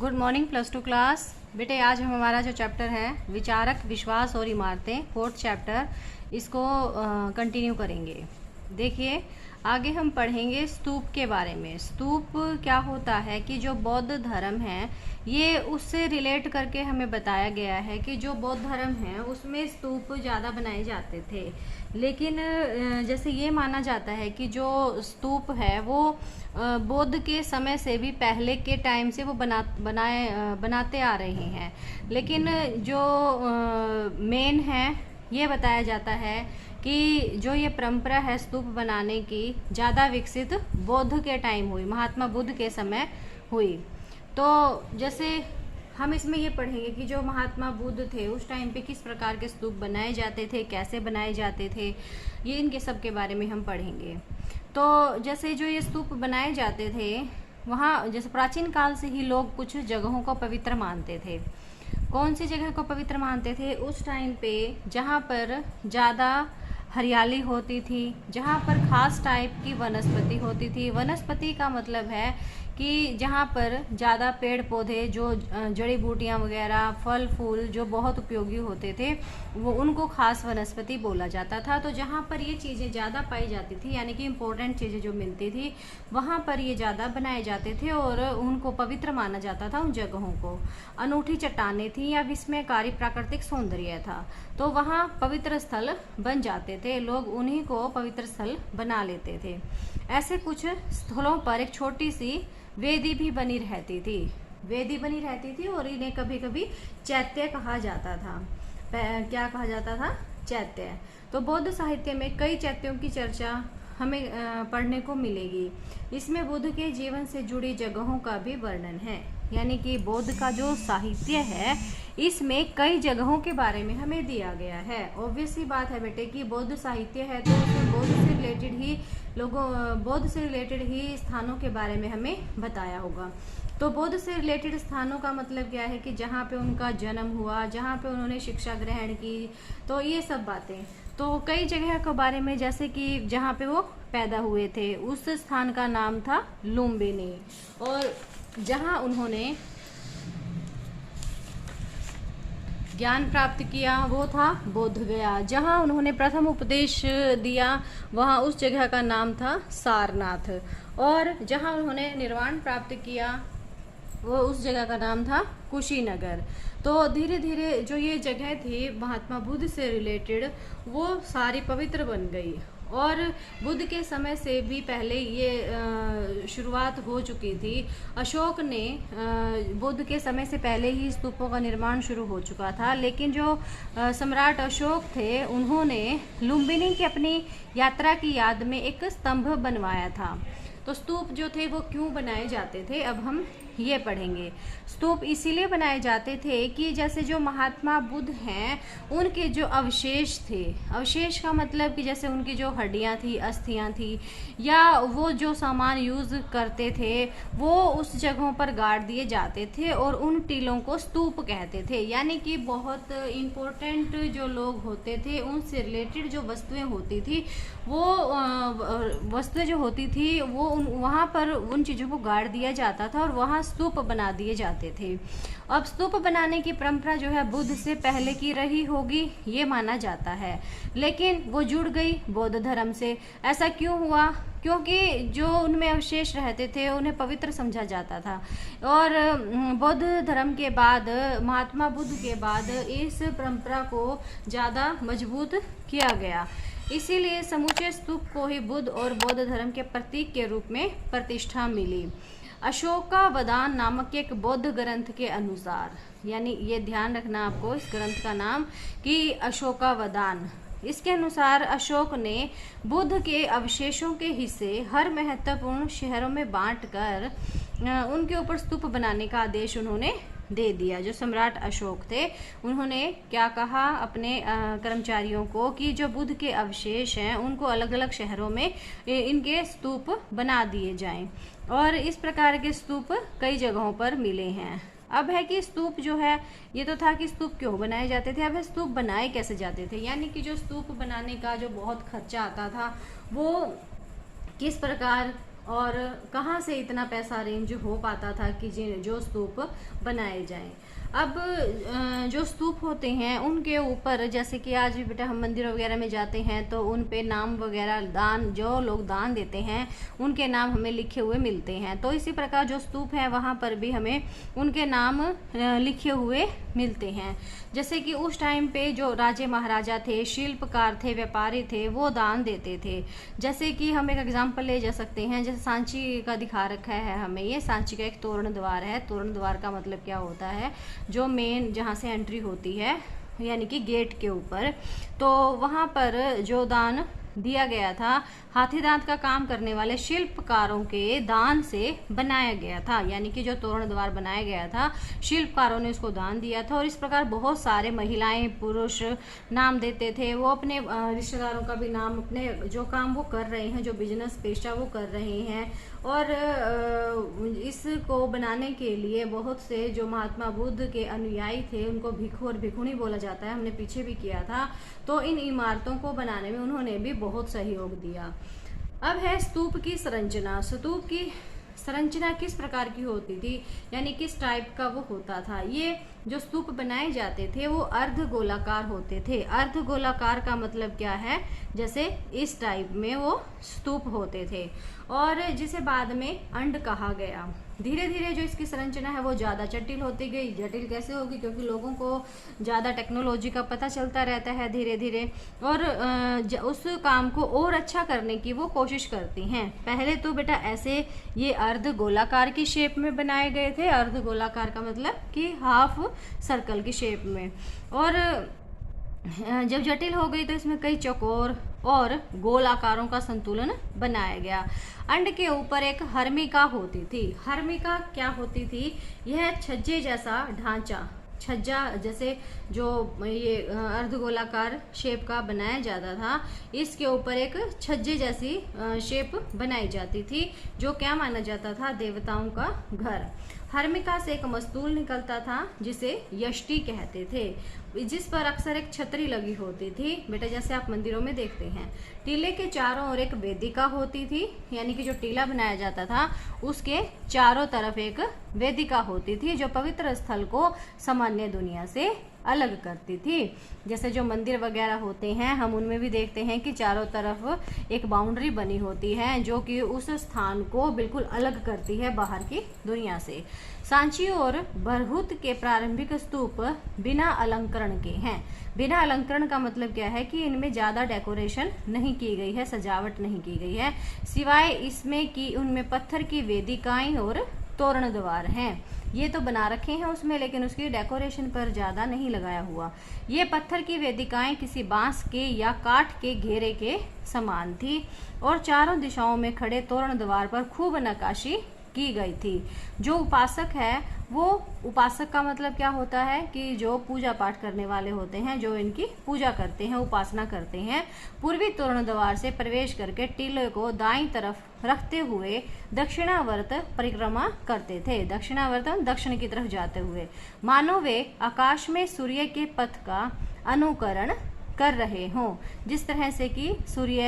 Good morning plus two class. बेटे आज हम हमारा जो चैप्टर है विचारक, विश्वास और इमारतें, फोर्थ चैप्टर, इसको कंटिन्यू करेंगे। देखिए आगे हम पढ़ेंगे स्तूप के बारे में। स्तूप क्या होता है कि जो बौद्ध धर्म है ये उससे रिलेट करके हमें बताया गया है कि जो बौद्ध धर्म है उसमें स्तूप ज़्यादा बनाए जाते थे। लेकिन जैसे ये माना जाता है कि जो स्तूप है वो बौद्ध के समय से भी पहले के टाइम से वो बनाते आ रहे हैं। लेकिन जो मेन है ये बताया जाता है कि जो ये परंपरा है स्तूप बनाने की ज़्यादा विकसित बौद्ध के टाइम हुई, महात्मा बुद्ध के समय हुई। तो जैसे हम इसमें ये पढ़ेंगे कि जो महात्मा बुद्ध थे उस टाइम पे किस प्रकार के स्तूप बनाए जाते थे, कैसे बनाए जाते थे, ये इनके सब के बारे में हम पढ़ेंगे। तो जैसे जो ये स्तूप बनाए जाते थे वहाँ जैसे प्राचीन काल से ही लोग कुछ जगहों को पवित्र मानते थे। कौन सी जगह को पवित्र मानते थे? उस टाइम पे जहाँ पर ज़्यादा हरियाली होती थी, जहाँ पर खास टाइप की वनस्पति होती थी। वनस्पति का मतलब है कि जहाँ पर ज़्यादा पेड़ पौधे, जो जड़ी बूटियाँ वगैरह, फल फूल जो बहुत उपयोगी होते थे वो उनको खास वनस्पति बोला जाता था। तो जहाँ पर ये चीज़ें ज़्यादा पाई जाती थी यानी कि इम्पोर्टेंट चीज़ें जो मिलती थी वहाँ पर ये ज़्यादा बनाए जाते थे और उनको पवित्र माना जाता था। उन जगहों को अनूठी चट्टानें थी या विस्मयकारी प्राकृतिक सौंदर्य था तो वहाँ पवित्र स्थल बन जाते थे, लोग उन्हीं को पवित्र स्थल बना लेते थे। ऐसे कुछ स्थलों पर एक छोटी सी वेदी भी बनी रहती थी, वेदी बनी रहती थी और इन्हें कभी कभी चैत्य कहा जाता था। क्या कहा जाता था? चैत्य। तो बौद्ध साहित्य में कई चैत्यों की चर्चा हमें पढ़ने को मिलेगी। इसमें बुद्ध के जीवन से जुड़ी जगहों का भी वर्णन है, यानी कि बौद्ध का जो साहित्य है इसमें कई जगहों के बारे में हमें दिया गया है। ऑब्वियस ही बात है बेटे कि बौद्ध साहित्य है तो उसमें बौद्ध से रिलेटेड ही स्थानों के बारे में हमें बताया होगा। तो बौद्ध से रिलेटेड स्थानों का मतलब क्या है कि जहाँ पे उनका जन्म हुआ, जहाँ पे उन्होंने शिक्षा ग्रहण की, तो ये सब बातें। तो कई जगह के बारे में जैसे कि जहाँ पे वो पैदा हुए थे उस स्थान का नाम था लुम्बिनी, और जहाँ उन्होंने ज्ञान प्राप्त किया वो था बोध गया। जहाँ उन्होंने प्रथम उपदेश दिया वहाँ उस जगह का नाम था सारनाथ, और जहाँ उन्होंने निर्वाण प्राप्त किया वो उस जगह का नाम था कुशीनगर। तो धीरे धीरे जो ये जगह थी महात्मा बुद्ध से रिलेटेड वो सारी पवित्र बन गई, और बुद्ध के समय से भी पहले ये शुरुआत हो चुकी थी। अशोक ने बुद्ध के समय से पहले ही स्तूपों का निर्माण शुरू हो चुका था। लेकिन जो सम्राट अशोक थे उन्होंने लुम्बिनी की अपनी यात्रा की याद में एक स्तंभ बनवाया था। तो स्तूप जो थे वो क्यों बनाए जाते थे अब हम ये पढ़ेंगे। स्तूप इसीलिए बनाए जाते थे कि जैसे जो महात्मा बुद्ध हैं उनके जो अवशेष थे, अवशेष का मतलब कि जैसे उनकी जो हड्डियां थी, अस्थियां थी, या वो जो सामान यूज़ करते थे वो उस जगहों पर गाड़ दिए जाते थे और उन टीलों को स्तूप कहते थे। यानी कि बहुत इम्पोर्टेंट जो लोग होते थे उनसे रिलेटेड जो वस्तुएं होती थी वो वस्तुएं जो होती थी वो वहाँ पर उन चीज़ों को गाड़ दिया जाता था और वहाँ स्तूप बना दिए जाते थे। अब स्तूप बनाने की परंपरा जो है बुद्ध से पहले की रही होगी ये माना जाता है, लेकिन वो जुड़ गई बौद्ध धर्म से। ऐसा क्यों हुआ? क्योंकि जो उनमें अवशेष रहते थे उन्हें पवित्र समझा जाता था, और बौद्ध धर्म के बाद, महात्मा बुद्ध के बाद इस परंपरा को ज़्यादा मजबूत किया गया। इसीलिए समूचे स्तूप को ही बुद्ध और बौद्ध धर्म के प्रतीक के रूप में प्रतिष्ठा मिली। अशोकावदान नामक एक बौद्ध ग्रंथ के अनुसार, यानी ये ध्यान रखना आपको इस ग्रंथ का नाम कि अशोकावदान, इसके अनुसार अशोक ने बुद्ध के अवशेषों के हिस्से हर महत्वपूर्ण शहरों में बांटकर उनके ऊपर स्तूप बनाने का आदेश उन्होंने दे दिया। जो सम्राट अशोक थे उन्होंने क्या कहा अपने कर्मचारियों को कि जो बुद्ध के अवशेष हैं उनको अलग अलग शहरों में इनके स्तूप बना दिए जाएं, और इस प्रकार के स्तूप कई जगहों पर मिले हैं। अब है कि स्तूप जो है, ये तो था कि स्तूप क्यों बनाए जाते थे, अब है स्तूप बनाए कैसे जाते थे। यानी कि जो स्तूप बनाने का जो बहुत खर्चा आता था वो किस प्रकार और कहाँ से इतना पैसा अरेंज हो पाता था कि जो स्तूप बनाए जाएं। अब जो स्तूप होते हैं उनके ऊपर, जैसे कि आज भी बेटा हम मंदिर वगैरह में जाते हैं तो उन पे नाम वगैरह, दान जो लोग दान देते हैं उनके नाम हमें लिखे हुए मिलते हैं। तो इसी प्रकार जो स्तूप है वहाँ पर भी हमें उनके नाम लिखे हुए मिलते हैं। जैसे कि उस टाइम पे जो राजे महाराजा थे, शिल्पकार थे, व्यापारी थे, वो दान देते थे। जैसे कि हम एक एग्जाम्पल ले जा सकते हैं, जैसे सांची का दिखा रखा है हमें, ये सांची का एक तोरण द्वार है। तोरण द्वार का मतलब क्या होता है, जो मेन जहाँ से एंट्री होती है यानी कि गेट के ऊपर, तो वहाँ पर जो दान दिया गया था हाथी दांत का काम करने वाले शिल्पकारों के दान से बनाया गया था। यानी कि जो तोरण द्वार बनाया गया था शिल्पकारों ने उसको दान दिया था। और इस प्रकार बहुत सारे महिलाएं पुरुष नाम देते थे, वो अपने रिश्तेदारों का भी नाम, अपने जो काम वो कर रहे हैं, जो बिजनेस पेशा वो कर रहे हैं। और इसको बनाने के लिए बहुत से जो महात्मा बुद्ध के अनुयायी थे उनको भिक्षु और भिक्षुणी बोला जाता है, हमने पीछे भी किया था। तो इन इमारतों को बनाने में उन्होंने भी बहुत सहयोग दिया। अब है स्तूप की संरचना। स्तूप की संरचना किस प्रकार की होती थी, यानी किस टाइप का वो होता था। ये जो स्तूप बनाए जाते थे वो अर्ध गोलाकार होते थे। अर्ध गोलाकार का मतलब क्या है, जैसे इस टाइप में वो स्तूप होते थे, और जिसे बाद में अंड कहा गया। धीरे धीरे जो इसकी संरचना है वो ज़्यादा जटिल होती गई। जटिल कैसे होगी, क्योंकि लोगों को ज़्यादा टेक्नोलॉजी का पता चलता रहता है धीरे धीरे, और उस काम को और अच्छा करने की वो कोशिश करती हैं। पहले तो बेटा ऐसे ये अर्ध गोलाकार की शेप में बनाए गए थे। अर्ध गोलाकार का मतलब कि हाफ सर्कल की शेप में, और जब जटिल हो गई तो इसमें कई चौकोर और गोल आकारों का संतुलन बनाया गया। अंड के ऊपर एक हर्मिका होती थी। हर्मिका क्या होती थी, यह छज्जे जैसा ढांचा, छज्जा जैसे जो ये अर्धगोलाकार शेप का बनाया जाता था, इसके ऊपर एक छज्जे जैसी शेप बनाई जाती थी, जो क्या माना जाता था, देवताओं का घर। हर्मिका से एक मस्तूल निकलता था जिसे यष्टि कहते थे, जिस पर अक्सर एक छतरी लगी होती थी बेटा, जैसे आप मंदिरों में देखते हैं। टीले के चारों ओर एक वेदिका होती थी, यानी कि जो टीला बनाया जाता था उसके चारों तरफ एक वेदिका होती थी, जो पवित्र स्थल को सामान्य दुनिया से अलग करती थी। जैसे जो मंदिर वगैरह होते हैं हम उनमें भी देखते हैं कि चारों तरफ एक बाउंड्री बनी होती है, जो कि उस स्थान को बिल्कुल अलग करती है बाहर की दुनिया से। सांची और बरहुत के प्रारंभिक स्तूप बिना अलंकरण के हैं। बिना अलंकरण का मतलब क्या है कि इनमें ज़्यादा डेकोरेशन नहीं की गई है, सजावट नहीं की गई है, सिवाय इसमें कि उनमें पत्थर की वेदिकाएं और तोरण द्वार हैं। ये तो बना रखे हैं उसमें, लेकिन उसकी डेकोरेशन पर ज़्यादा नहीं लगाया हुआ। ये पत्थर की वेदिकाएं किसी बांस के या काठ के घेरे के समान थी, और चारों दिशाओं में खड़े तोरण द्वार पर खूब नक्काशी की गई थी। जो उपासक है वो, उपासक का मतलब क्या होता है कि जो पूजा पाठ करने वाले होते हैं, जो इनकी पूजा करते हैं, उपासना करते हैं, पूर्वी तोरण द्वार से प्रवेश करके टीले को दाईं तरफ रखते हुए दक्षिणावर्त परिक्रमा करते थे। दक्षिणावर्त दक्षिण की तरफ जाते हुए, मानो वे आकाश में सूर्य के पथ का अनुकरण कर रहे हों, जिस तरह से कि सूर्य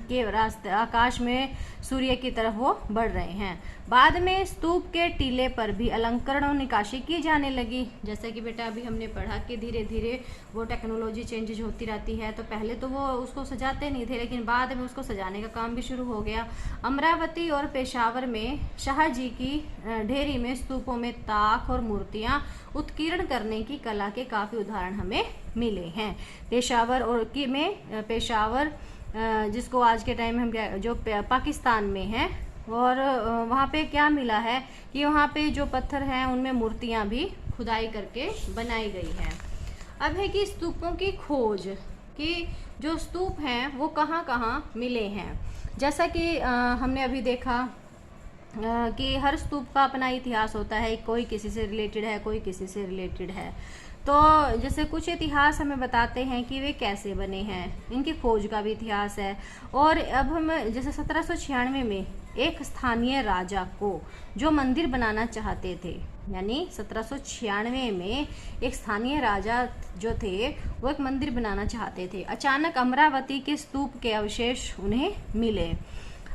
के रास्ते, आकाश में सूर्य की तरफ वो बढ़ रहे हैं। बाद में स्तूप के टीले पर भी अलंकरण और निकाशी की जाने लगी। जैसे कि बेटा अभी हमने पढ़ा कि धीरे धीरे वो टेक्नोलॉजी चेंजेज होती रहती है, तो पहले तो वो उसको सजाते नहीं थे, लेकिन बाद में उसको सजाने का काम भी शुरू हो गया। अमरावती और पेशावर में शाहजी की ढेरी में स्तूपों में ताक और मूर्तियाँ उत्कीर्ण करने की कला के काफ़ी उदाहरण हमें मिले हैं। पेशावर और की में पेशावर जिसको आज के टाइम में हम क्या, जो पाकिस्तान में है, और वहाँ पे क्या मिला है कि वहाँ पे जो पत्थर हैं उनमें मूर्तियाँ भी खुदाई करके बनाई गई है। अब है कि स्तूपों की खोज, कि जो स्तूप हैं वो कहाँ कहाँ मिले हैं। जैसा कि हमने अभी देखा कि हर स्तूप का अपना इतिहास होता है, कोई किसी से रिलेटेड है, कोई किसी से रिलेटेड है। तो जैसे कुछ इतिहास हमें बताते हैं कि वे कैसे बने हैं, इनकी खोज का भी इतिहास है। और अब हम जैसे 1796 में एक स्थानीय राजा को जो मंदिर बनाना चाहते थे, यानी 1796 में एक स्थानीय राजा जो थे वो एक मंदिर बनाना चाहते थे, अचानक अमरावती के स्तूप के अवशेष उन्हें मिले।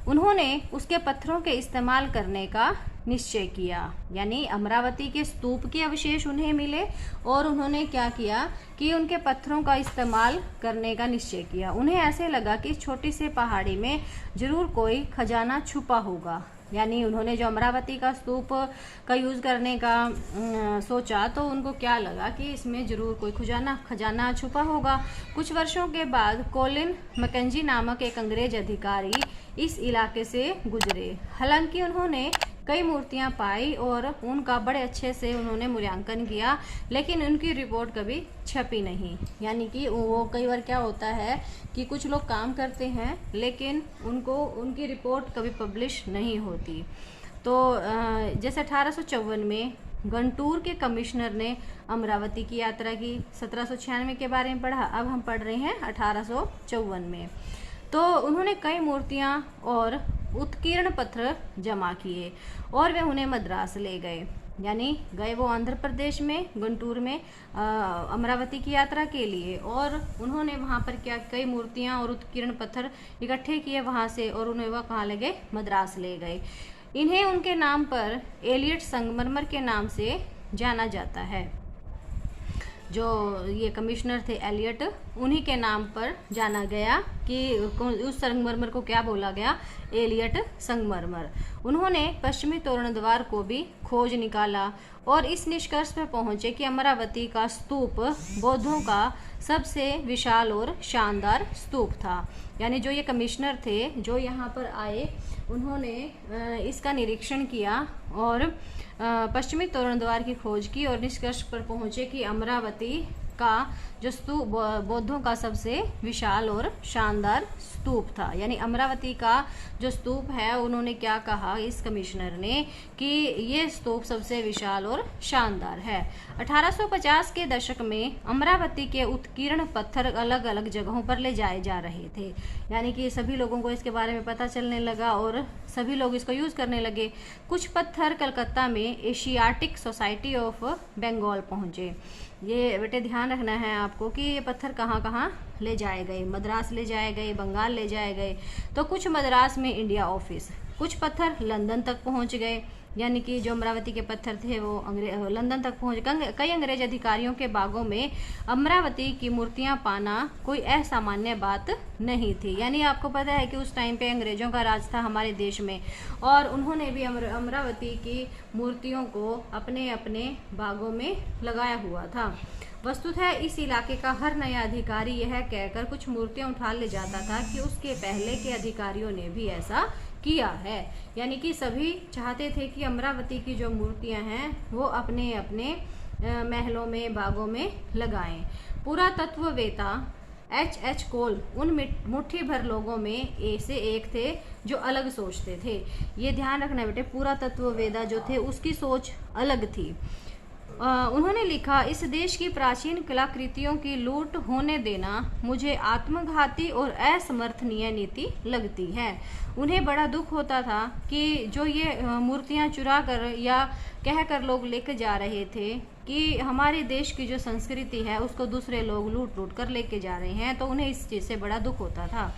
उन्होंने उसके पत्थरों के इस्तेमाल करने का निश्चय किया। यानी अमरावती के स्तूप के अवशेष उन्हें मिले और उन्होंने क्या किया कि उनके पत्थरों का इस्तेमाल करने का निश्चय किया। उन्हें ऐसे लगा कि इस छोटी सी पहाड़ी में जरूर कोई खजाना छुपा होगा। यानी उन्होंने जो अमरावती का स्तूप का यूज़ करने का सोचा, तो उनको क्या लगा कि इसमें जरूर कोई खजाना छुपा होगा। कुछ वर्षों के बाद कोलिन मैकेंजी नामक एक अंग्रेज अधिकारी इस इलाके से गुजरे। हालांकि उन्होंने कई मूर्तियां पाई और उनका बड़े अच्छे से उन्होंने मूल्यांकन किया, लेकिन उनकी रिपोर्ट कभी छपी नहीं। यानी कि वो कई बार क्या होता है कि कुछ लोग काम करते हैं लेकिन उनकी रिपोर्ट कभी पब्लिश नहीं होती। तो जैसे 1854 में गंटूर के कमिश्नर ने अमरावती की यात्रा की। 1796 के बारे में पढ़ा, अब हम पढ़ रहे हैं 1854 में। तो उन्होंने कई मूर्तियां और उत्कीर्ण पत्थर जमा किए और वे उन्हें मद्रास ले गए। यानी गए वो आंध्र प्रदेश में गुंटूर में अमरावती की यात्रा के लिए, और उन्होंने वहाँ पर क्या कई मूर्तियाँ और उत्कीर्ण पत्थर इकट्ठे किए वहाँ से, और उन्हें वह कहाँ ले गए, मद्रास ले गए। इन्हें उनके नाम पर एलियट संगमरमर के नाम से जाना जाता है। जो ये कमिश्नर थे एलियट, उन्हीं के नाम पर जाना गया कि उस संगमरमर को क्या बोला गया, एलियट संगमरमर। उन्होंने पश्चिमी तोरण द्वार को भी खोज निकाला और इस निष्कर्ष पर पहुंचे कि अमरावती का स्तूप बौद्धों का सबसे विशाल और शानदार स्तूप था। यानी जो ये कमिश्नर थे जो यहाँ पर आए, उन्होंने इसका निरीक्षण किया और पश्चिमी तोरण द्वार की खोज की और निष्कर्ष पर पहुंचे कि अमरावती का जो स्तूप बौद्धों का सबसे विशाल और शानदार स्तूप था। यानी अमरावती का जो स्तूप है, उन्होंने क्या कहा इस कमिश्नर ने कि ये स्तूप सबसे विशाल और शानदार है। 1850 के दशक में अमरावती के उत्कीर्ण पत्थर अलग अलग जगहों पर ले जाए जा रहे थे। यानी कि सभी लोगों को इसके बारे में पता चलने लगा और सभी लोग इसको यूज़ करने लगे। कुछ पत्थर कलकत्ता में एशियाटिक सोसाइटी ऑफ बंगाल पहुँचे। ये बेटे ध्यान रखना है आपको कि ये पत्थर कहाँ कहाँ ले जाए गए, मद्रास ले जाए गए, बंगाल ले जाए गए। तो कुछ मद्रास में इंडिया ऑफिस, कुछ पत्थर लंदन तक पहुँच गए। यानी कि जो अमरावती के पत्थर थे वो लंदन तक पहुँच गए। कई अंग्रेज अधिकारियों के बागों में अमरावती की मूर्तियाँ पाना कोई असामान्य बात नहीं थी। यानी आपको पता है कि उस टाइम पे अंग्रेजों का राज था हमारे देश में, और उन्होंने भी अमरावती की मूर्तियों को अपने अपने बागों में लगाया हुआ था। वस्तुतः इस इलाके का हर नया अधिकारी यह कहकर कुछ मूर्तियां उठा ले जाता था कि उसके पहले के अधिकारियों ने भी ऐसा किया है। यानी कि सभी चाहते थे कि अमरावती की जो मूर्तियां हैं वो अपने अपने महलों में, बागों में लगाएं। पुरातत्ववेत्ता H.H. कोल उन मुट्ठी भर लोगों में से एक थे जो अलग सोचते थे। ये ध्यान रखना बेटे, पुरातत्ववेत्ता जो थे उसकी सोच अलग थी। उन्होंने लिखा, इस देश की प्राचीन कलाकृतियों की लूट होने देना मुझे आत्मघाती और असमर्थनीय नीति लगती है। उन्हें बड़ा दुख होता था कि जो ये मूर्तियां चुरा कर या कह कर लोग लेके जा रहे थे कि हमारे देश की जो संस्कृति है उसको दूसरे लोग लूट लूट कर लेके जा रहे हैं, तो उन्हें इस चीज़ से बड़ा दुख होता था।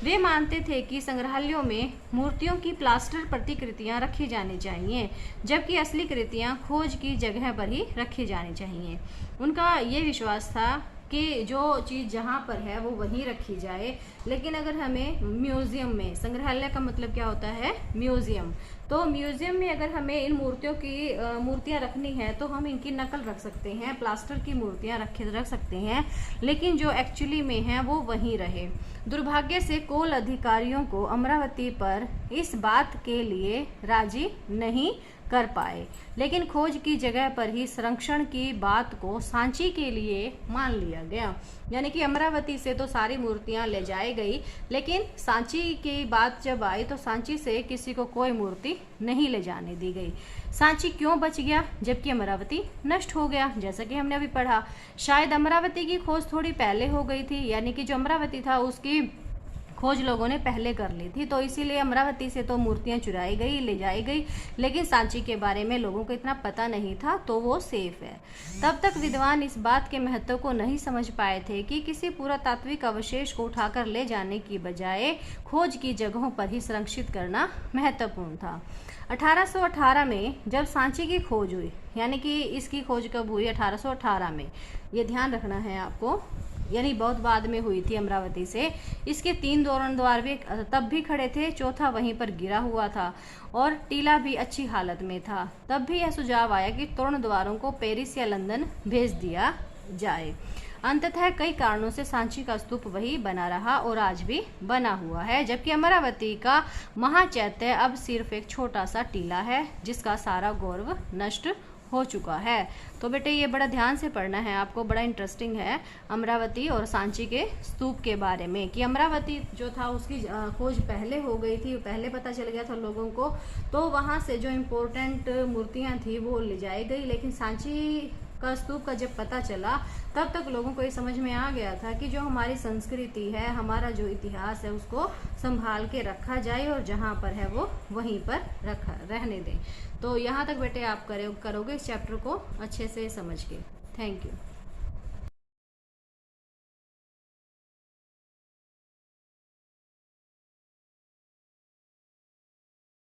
वे मानते थे कि संग्रहालयों में मूर्तियों की प्लास्टर प्रतिकृतियां रखी जानी चाहिए, जबकि असली कृतियां खोज की जगह पर ही रखी जानी चाहिए। उनका ये विश्वास था कि जो चीज़ जहाँ पर है वो वहीं रखी जाए, लेकिन अगर हमें म्यूज़ियम में, संग्रहालय का मतलब क्या होता है, म्यूज़ियम, तो म्यूज़ियम में अगर हमें इन मूर्तियाँ रखनी है तो हम इनकी नकल रख सकते हैं, प्लास्टर की मूर्तियाँ रख सकते हैं, लेकिन जो एक्चुअली में है वो वहीं रहे। दुर्भाग्य से कोल अधिकारियों को अमरावती पर इस बात के लिए राजी नहीं कर पाए, लेकिन खोज की जगह पर ही संरक्षण की बात को सांची के लिए मान लिया गया। यानी कि अमरावती से तो सारी मूर्तियां ले जाई गई, लेकिन सांची की बात जब आई तो सांची से किसी को कोई मूर्ति नहीं ले जाने दी गई। सांची क्यों बच गया जबकि अमरावती नष्ट हो गया? जैसा कि हमने अभी पढ़ा, शायद अमरावती की खोज थोड़ी पहले हो गई थी, यानी कि जो अमरावती था उसकी खोज लोगों ने पहले कर ली थी, तो इसीलिए अमरावती से तो मूर्तियां चुराई गई, ले जाई गई, लेकिन सांची के बारे में लोगों को इतना पता नहीं था, तो वो सेफ है। तब तक विद्वान इस बात के महत्व को नहीं समझ पाए थे कि किसी पुरातात्विक अवशेष को उठाकर ले जाने की बजाय खोज की जगहों पर ही संरक्षित करना महत्वपूर्ण था। 1818 में जब सांची की खोज हुई, यानी कि इसकी खोज कब हुई? 1818 में, ये ध्यान रखना है आपको, यानी बहुत बाद में हुई थी अमरावती से। इसके 3 तोरण द्वार भी तब भी खड़े थे, चौथा वहीं पर गिरा हुआ था और टीला भी अच्छी हालत में था। तब भी यह सुझाव आया कि तोरण द्वारों को पेरिस या लंदन भेज दिया जाए। अंततः कई कारणों से सांची का स्तूप वही बना रहा और आज भी बना हुआ है, जबकि अमरावती का महाचैत्य अब सिर्फ एक छोटा सा टीला है जिसका सारा गौरव नष्ट हो चुका है। तो बेटे ये बड़ा ध्यान से पढ़ना है आपको, बड़ा इंटरेस्टिंग है अमरावती और सांची के स्तूप के बारे में, कि अमरावती जो था उसकी खोज पहले हो गई थी, पहले पता चल गया था लोगों को, तो वहाँ से जो इम्पोर्टेंट मूर्तियाँ थी वो ले जाई गई, लेकिन सांची का स्तूप का जब पता चला तब तक लोगों को ये समझ में आ गया था कि जो हमारी संस्कृति है, हमारा जो इतिहास है, उसको संभाल के रखा जाए और जहाँ पर है वो वहीं पर रहने दें। तो यहाँ तक बेटे आप करोगे इस चैप्टर को अच्छे से समझ के। Thank you.